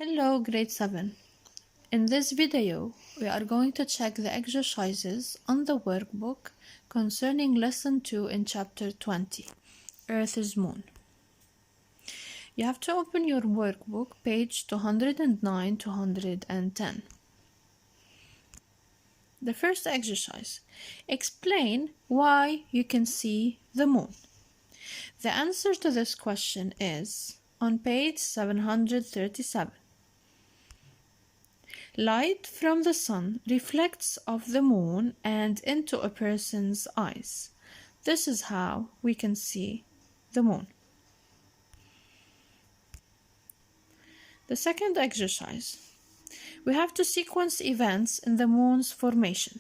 Hello, grade 7. In this video, we are going to check the exercises on the workbook concerning lesson 2 in chapter 20, Earth is Moon. You have to open your workbook, page 209 to 110. The first exercise, explain why you can see the moon. The answer to this question is on page 737. Light from the sun reflects off the moon and into a person's eyes. This is how we can see the moon. The second exercise. We have to sequence events in the moon's formation.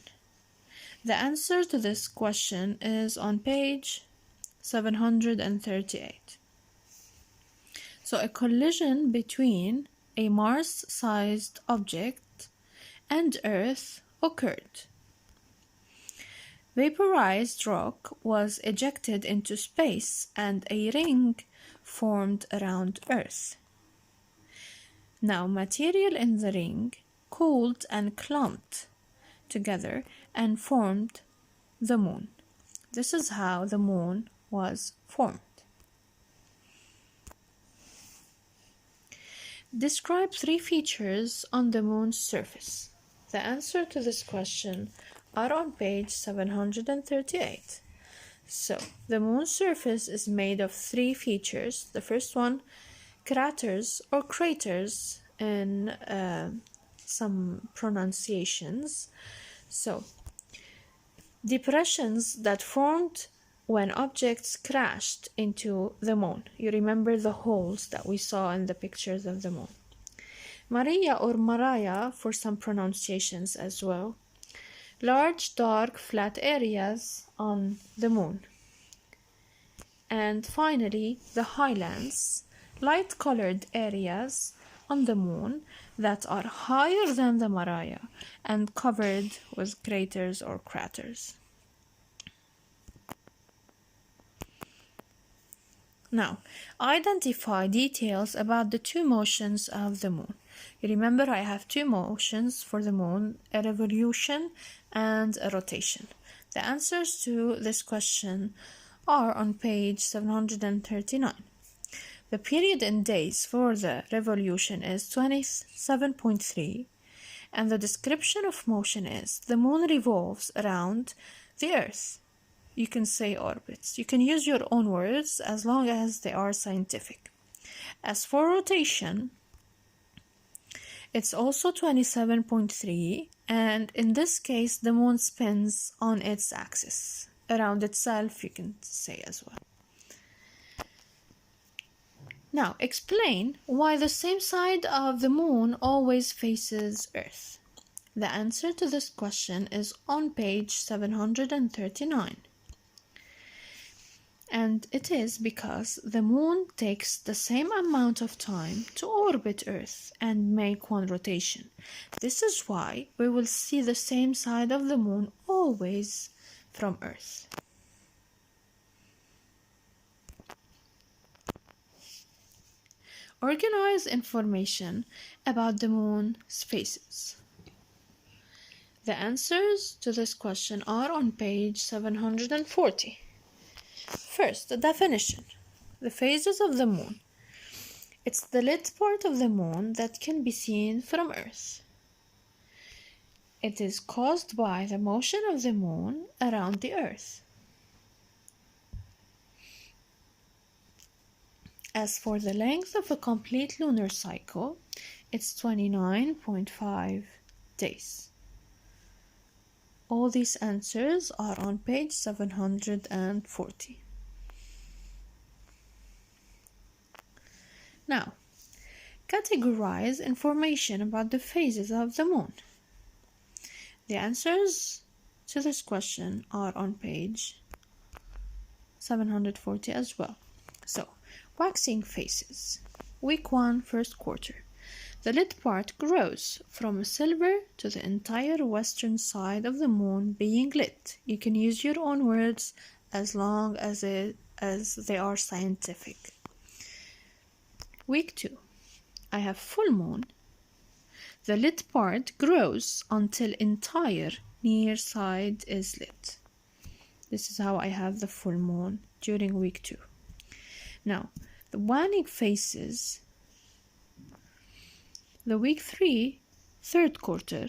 The answer to this question is on page 738. So a collision between a Mars-sized object and Earth occurred. Vaporized rock was ejected into space and a ring formed around Earth. Now, material in the ring cooled and clumped together and formed the moon. This is how the moon was formed. Describe 3 features on the moon's surface. The answer to this question are on page 738. So, the moon's surface is made of 3 features. The first one, craters or craters in some pronunciations. So, depressions that formed when objects crashed into the moon. You remember the holes that we saw in the pictures of the moon. Maria or Mariah for some pronunciations as well. Large, dark, flat areas on the moon. And finally, the highlands, light-colored areas on the moon that are higher than the Mariah and covered with craters or craters. Now, identify details about the 2 motions of the moon. You remember I have 2 motions for the moon, a revolution and a rotation. The answers to this question are on page 739. The period in days for the revolution is 27.3, and the description of motion is the moon revolves around the Earth. You can say orbits. You can use your own words as long as they are scientific. As for rotation, it's also 27.3, and in this case, the moon spins on its axis. Around itself, you can say as well. Now, explain why the same side of the moon always faces Earth. The answer to this question is on page 739. And it is because the moon takes the same amount of time to orbit Earth and make one rotation. This is why we will see the same side of the moon always from Earth. Organize information about the moon's phases. The answers to this question are on page 740. First, the definition. The phases of the moon. It's the lit part of the moon that can be seen from Earth. It is caused by the motion of the moon around the Earth. As for the length of a complete lunar cycle, it's 29.5 days. All these answers are on page 740. Now, categorize information about the phases of the moon. The answers to this question are on page 740 as well. So, waxing phases. Week 1, first quarter. The lit part grows from silver to the entire western side of the moon being lit. You can use your own words as long as they are scientific. Week 2. I have full moon, the lit part grows until entire near side is lit. This is how I have the full moon during week 2. Now, the waning phases, the week 3, third quarter,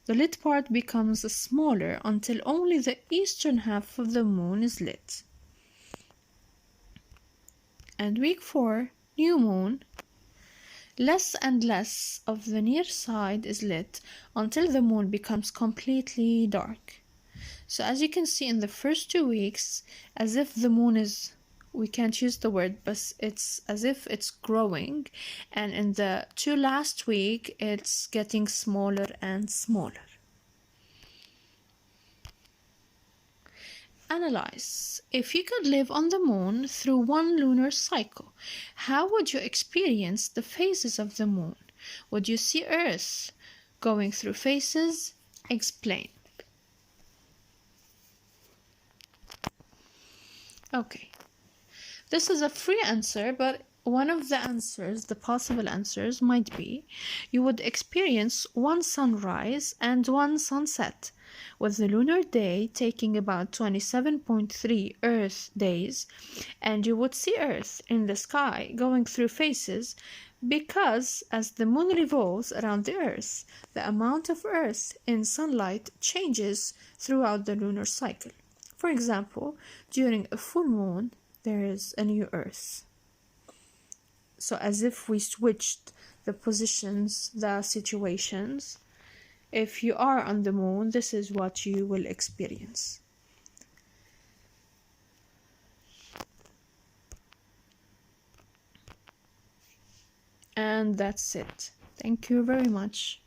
the lit part becomes smaller until only the eastern half of the moon is lit. And week 4, new moon, less and less of the near side is lit until the moon becomes completely dark. So as you can see in the first 2 weeks, as if the moon is, we can't use the word, but it's as if it's growing, and in the 2 last week it's getting smaller and smaller. Analyze. If you could live on the moon through one lunar cycle, how would you experience the phases of the moon? Would you see Earth going through phases? Explain. Okay, this is a free answer, but one of the answers, the possible answers, might be you would experience one sunrise and one sunset, with the lunar day taking about 27.3 Earth days, and you would see Earth in the sky going through phases because as the moon revolves around the Earth, the amount of Earth in sunlight changes throughout the lunar cycle. For example, during a full moon, there is a new Earth. So as if we switched the positions, the situations. If you are on the moon, this is what you will experience. And that's it. Thank you very much.